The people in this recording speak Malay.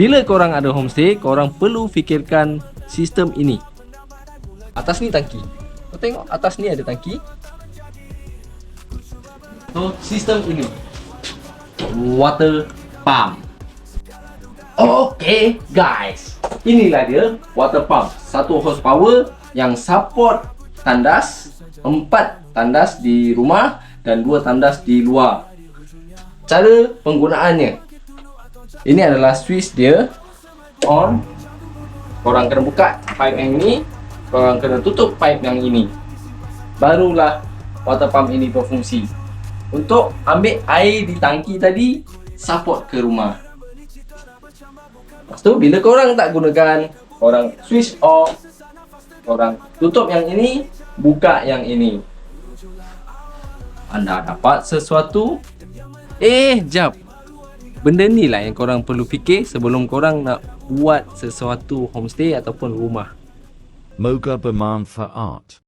Bila korang ada homestay, korang perlu fikirkan sistem ini. Atas ni tangki. Kau tengok atas ni ada tangki. So sistem ini water pump. Okay guys, inilah dia water pump. 1 horsepower yang support tandas, 4 tandas di rumah dan 2 tandas di luar. Cara penggunaannya, ini adalah switch dia on. Korang kena buka pipe yang ini, korang kena tutup pipe yang ini, barulah water pump ini berfungsi untuk ambil air di tangki tadi, support ke rumah. Lepas tu bila korang tak gunakan, korang switch off, korang tutup yang ini, buka yang ini. Anda dapat sesuatu. Jap. Benda ni lah yang korang perlu fikir sebelum korang nak buat sesuatu homestay ataupun rumah. Moga bermanfaat.